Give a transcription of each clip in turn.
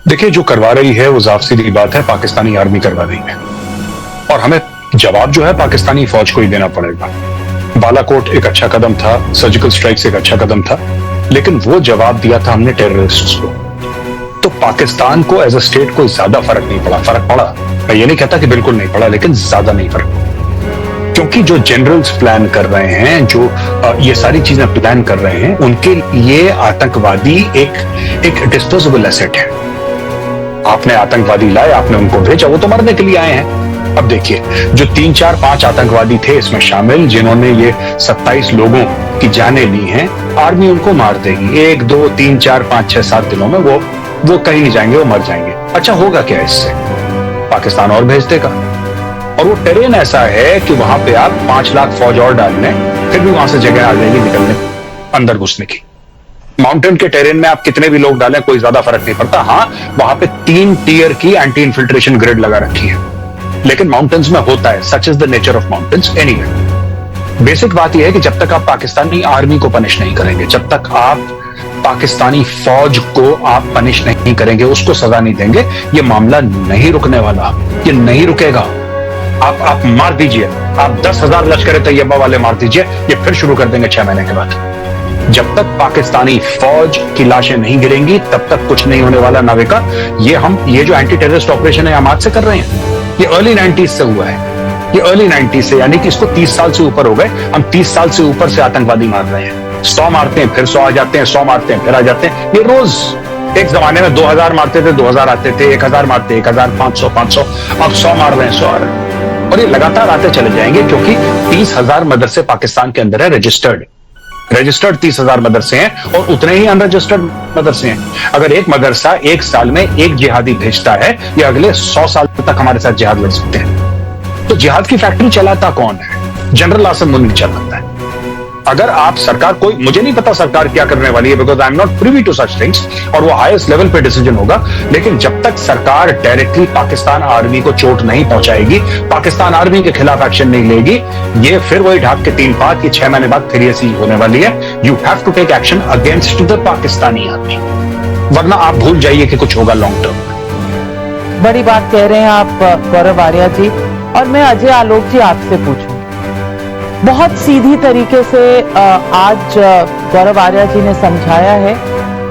देखिए, जो करवा रही है वो साफ सीधी बात है, पाकिस्तानी आर्मी करवा रही है और हमें जवाब जो है पाकिस्तानी फौज को ही देना पड़ेगा। बालाकोट एक अच्छा कदम था, सर्जिकल स्ट्राइक्स एक अच्छा कदम था, लेकिन वो जवाब दिया था हमने टेररिस्ट्स को। तो पाकिस्तान को एज अ स्टेट कोई ज्यादा फर्क नहीं पड़ा। फर्क पड़ा, मैं ये नहीं कहता कि बिल्कुल नहीं पड़ा, लेकिन ज्यादा नहीं फर्क पड़ा। क्योंकि जो जनरल्स प्लान कर रहे हैं, जो ये सारी चीजें प्लान कर रहे हैं, उनके लिए आतंकवादी एक डिस्पोजेबल एसेट है। आपने आतंकवादी लाए, आपने उनको भेजा, वो तो मरने के लिए आए हैं। अब देखिए, जो 3, 4, 5 आतंकवादी थे इसमें शामिल, जिन्होंने ये 27 लोगों की जानें ली हैं, आर्मी उनको मार देगी 1, 2, 3, 4, 5, 6, 7 दिनों में। वो कहीं नहीं जाएंगे, वो मर जाएंगे। अच्छा होगा क्या इससे? पाकिस्तान और भेज देगा, और वो टेरेन ऐसा है कि वहां पे आप 5 लाख फौज और डाल लें, फिर भी वहां से जगह आ जाएगी निकलने, अंदर घुसने की। माउंटेन के टेरेन में आप कितने भी लोग डालें, कोई ज्यादा फर्क नहीं पड़ता। हाँ, वहां पे 3 टियर की एंटी इन्फिल्ट्रेशन ग्रिड लगा रखी है, लेकिन माउंटेन्स में होता है, such is the nature of mountains. Anyway, basic बात यह है कि जब तक आप पाकिस्तानी आर्मी को पनिश नहीं करेंगे, जब तक आप पाकिस्तानी फौज को आप पनिश नहीं करेंगे, उसको सजा नहीं देंगे, ये मामला नहीं रुकने वाला, ये नहीं रुकेगा। आप मार दीजिए, आप 10,000 लश्कर तैयबा वाले मार दीजिए, ये फिर शुरू कर देंगे 6 महीने के बाद। जब तक पाकिस्तानी फौज की लाशें नहीं गिरेंगी, तब तक कुछ नहीं होने वाला। नाविका, ये जो एंटी टेररिस्ट ऑपरेशन है हम आज से कर रहे हैं, ये अर्ली 90s से हुआ है। ये अर्ली 90s से, यानी कि इसको 30 साल से ऊपर हो गए। हम 30 साल से ऊपर से आतंकवादी मार रहे हैं। 100 मारते हैं, फिर 100 आ जाते हैं, 100 मारते हैं, फिर आ जाते हैं। ये रोज, एक जमाने में 2000 मारते थे, 2000 आते थे, 1000 मारते, 1000, 500, 500, अब 100 मार रहे हैं, 100 आ रहे हैं। और ये लगातार आते चले जाएंगे, क्योंकि 30,000 मदरसे पाकिस्तान के अंदर है, रजिस्टर्ड 30,000 मदरसे हैं, और उतने ही अनरजिस्टर्ड मदरसे हैं। अगर एक मदरसा एक साल में एक जिहादी भेजता है, ये अगले 100 साल तक हमारे साथ जिहाद लड़ सकते हैं। तो जिहाद की फैक्ट्री चलाता कौन है? जनरल आसिम मुनीर चलाता है। अगर आप सरकार, कोई, मुझे नहीं पता सरकार क्या करने वाली है, because I am not privy to such things, और वो हाईएस्ट लेवल पे डिसीजन होगा। लेकिन जब तक सरकार डायरेक्टली पाकिस्तान आर्मी को चोट नहीं पहुंचाएगी, पाकिस्तान आर्मी के खिलाफ एक्शन नहीं लेगी, ये फिर वही ढाक के 3 पात की 6 महीने बाद फिर ये चीज होने वाली है। You have to take action against the Pakistani army, वरना आप भूल जाइए कि कुछ होगा लॉन्ग टर्म। बड़ी बात कह रहे हैं आप गौरव आर्या जी। और मैं अजय आलोक जी आपसे पूछूं, बहुत सीधी तरीके से आज गौरव आर्या जी ने समझाया है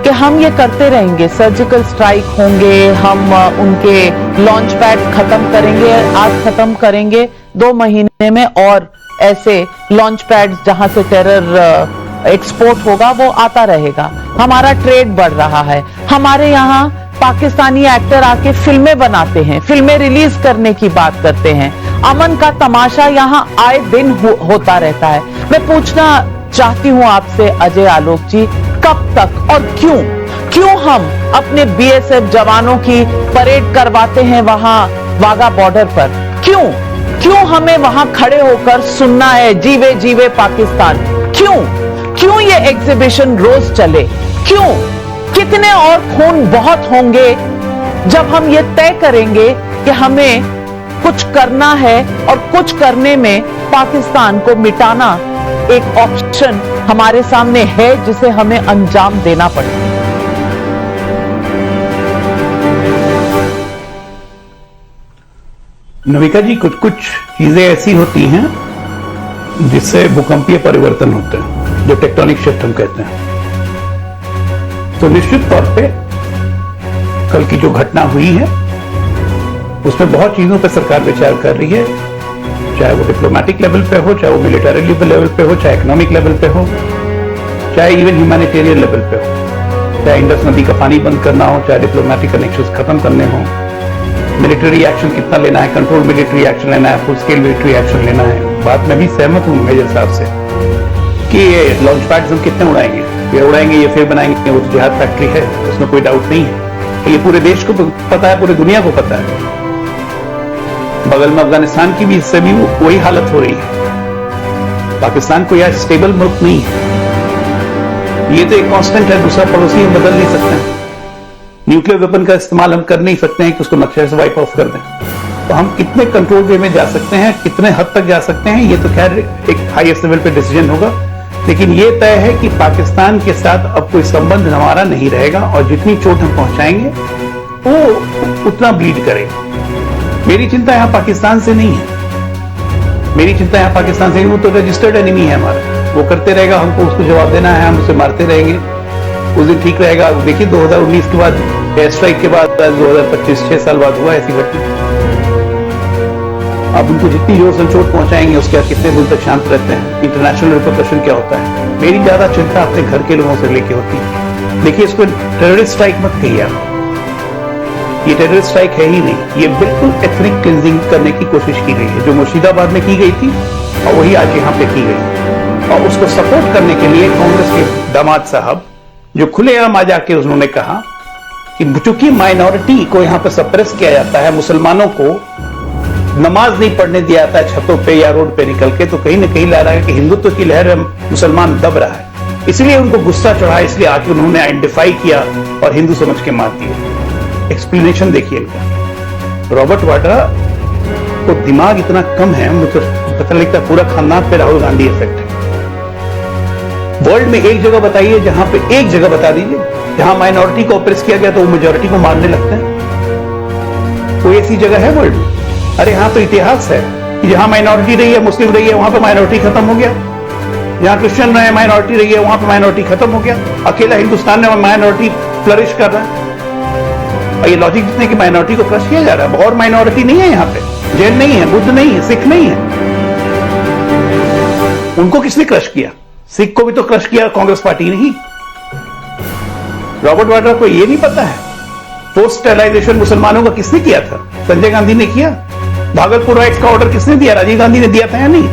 कि हम ये करते रहेंगे, सर्जिकल स्ट्राइक होंगे, हम उनके लॉन्च पैड खत्म करेंगे, आज खत्म करेंगे, 2 महीने में और ऐसे लॉन्च पैड जहां से टेरर एक्सपोर्ट होगा वो आता रहेगा। हमारा ट्रेड बढ़ रहा है। हमारे यहाँ पाकिस्तानी एक्टर आके फिल्में बनाते हैं, फिल्में रिलीज करने की बात करते हैं। अमन का तमाशा यहाँ आए दिन होता रहता है। मैं पूछना चाहती हूँ आपसे अजय आलोक जी, कब तक और क्यों हम अपने बीएसएफ जवानों की परेड करवाते हैं वहां वाघा बॉर्डर पर? क्यों हमें वहां खड़े होकर सुनना है जीवे जीवे पाकिस्तान? क्यों ये एग्जीबिशन रोज चले? कितने और खून बहुत होंगे जब हम ये तय करेंगे कि हमें कुछ करना है, और कुछ करने में पाकिस्तान को मिटाना एक ऑप्शन हमारे सामने है जिसे हमें अंजाम देना पड़ेगा। नविका जी, कुछ चीजें ऐसी होती हैं जिससे भूकंपीय परिवर्तन होते हैं, जो टेक्टोनिक शिफ्ट हम कहते हैं। तो निश्चित तौर पे कल की जो घटना हुई है उसमें बहुत चीजों पे सरकार विचार कर रही है, चाहे वो डिप्लोमेटिक लेवल पे हो, चाहे वो मिलिटरी लेवल पे हो, चाहे इकोनॉमिक लेवल पे हो, चाहे इवन ह्यूमैनिटेरियन लेवल पे हो, चाहे इंडस नदी का पानी बंद करना हो, चाहे डिप्लोमेटिक कनेक्शंस खत्म करने हो, मिलिट्री एक्शन कितना लेना है, कंट्रोल मिलिट्री एक्शन लेना है, फुल स्केल मिलिट्री एक्शन लेना है। बात मैं भी सहमत हूँ मेजर साहब से कि लॉन्च पैड्स हम कितने उड़ाएंगे, ये फिर बनाएंगे, वो तो जिहाद फैक्ट्री है, उसमें कोई डाउट नहीं है। ये पूरे देश को पता है, पूरी दुनिया को पता है। बगल में अफगानिस्तान की भी, इससे भी वही हालत हो रही है। पाकिस्तान को यह स्टेबल मुल्क नहीं है, ये तो एक कांस्टेंट है, दूसरा पड़ोसी हम बदल नहीं सकते हैं। न्यूक्लियर वेपन का इस्तेमाल हम कर नहीं सकते हैं कि उसको नक्शे से वाइप ऑफ कर दें। तो हम कितने कंट्रोल वे में जा सकते हैं, कितने हद तक जा सकते हैं, ये तो खैर एक हाईएस्ट लेवल पे डिसीजन होगा। लेकिन ये तय है कि पाकिस्तान के साथ अब कोई संबंध हमारा नहीं रहेगा, और जितनी चोट हम पहुंचाएंगे वो उतना ब्लीड करे। मेरी चिंता यहां पाकिस्तान से नहीं है, मेरी चिंता यहां पाकिस्तान से, वो तो रजिस्टर्ड एनिमी है हमारा, वो करते रहेगा, हमको उसको जवाब देना है, हम उसे मारते रहेंगे, उस दिन ठीक रहेगा। देखिए 2019 के बाद, एयर स्ट्राइक के बाद 2025 6 साल बाद हुआ ऐसी घटना। अब उनको जितनी जोर से चोट पहुंचाएंगे उसके बाद कितने दिन तक शांत रहते हैं, इंटरनेशनल रिपरकशन क्या होता है। मेरी ज्यादा चिंता अपने घर के लोगों से लेके होती है। देखिए इसको टेररिस्ट स्ट्राइक मत कहिए आप, ये टेररिस्ट स्ट्राइक है ही नहीं, ये बिल्कुल एथनिक क्लिंजिंग करने की कोशिश की गई है, जो मुर्शिदाबाद में की गई थी और वही आज यहाँ पे की गई। और उसको सपोर्ट करने के लिए कांग्रेस के दामाद साहब जो खुलेआम आ जाके उन्होंने कहा कि चूंकि माइनॉरिटी को यहाँ पे सप्रेस किया जाता है, मुसलमानों को नमाज नहीं पढ़ने दिया जाता है छतों पे या रोड पे निकल के, तो कहीं ना कहीं लग रहा है कि हिंदुत्व की लहर मुसलमान दब रहा है, इसलिए उनको गुस्सा चढ़ा, इसलिए आके उन्होंने आइडेंटिफाई किया और हिंदू समझ के मार दिया। एक्सप्लेनेशन देखिए इनका। रॉबर्ट वाड्रा को दिमाग इतना कम है, मुझे पता लगता है पूरा खानदान पे राहुल गांधी इफेक्ट है। वर्ल्ड में एक जगह बताइए, जहां पे एक जगह बता दीजिए जहां माइनॉरिटी को ऑप्रेस किया गया तो वो मेजोरिटी को मारने लगते हैं। कोई ऐसी जगह है वर्ल्ड में? अरे यहां तो इतिहास है कि जहां माइनॉरिटी रही है, मुस्लिम रही है, वहां पे माइनॉरिटी खत्म हो गया, जहां क्रिश्चियन रहे माइनॉरिटी रही है वहां पे माइनॉरिटी खत्म हो गया, अकेला हिंदुस्तान में माइनॉरिटी फ्लरिश कर रहा है। और ये लॉजिक जितने की माइनॉरिटी को क्रश किया जा रहा है, और माइनॉरिटी नहीं है यहाँ पे, जैन नहीं है, बुद्ध नहीं है, सिख नहीं है। उनको किसने क्रश किया? सिख को भी तो क्रश किया कांग्रेस पार्टी ने ही। रॉबर्ट वाड्रा को ये नहीं पता है पोस्ट स्टेलाइजेशन मुसलमानों का किसने किया था? संजय गांधी ने किया। भागलपुर राइट्स का ऑर्डर किसने दिया? राजीव गांधी ने दिया था या नहीं?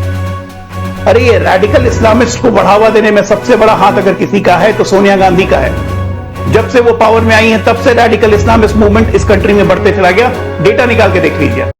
अरे ये रैडिकल इस्लामिस्ट को बढ़ावा देने में सबसे बड़ा हाथ अगर किसी का है तो सोनिया गांधी का है। जब से वो पावर में आई है तब से रैडिकल इस्लामिस्ट मूवमेंट इस कंट्री में बढ़ते चला गया। डेटा निकाल के देख लीजिए।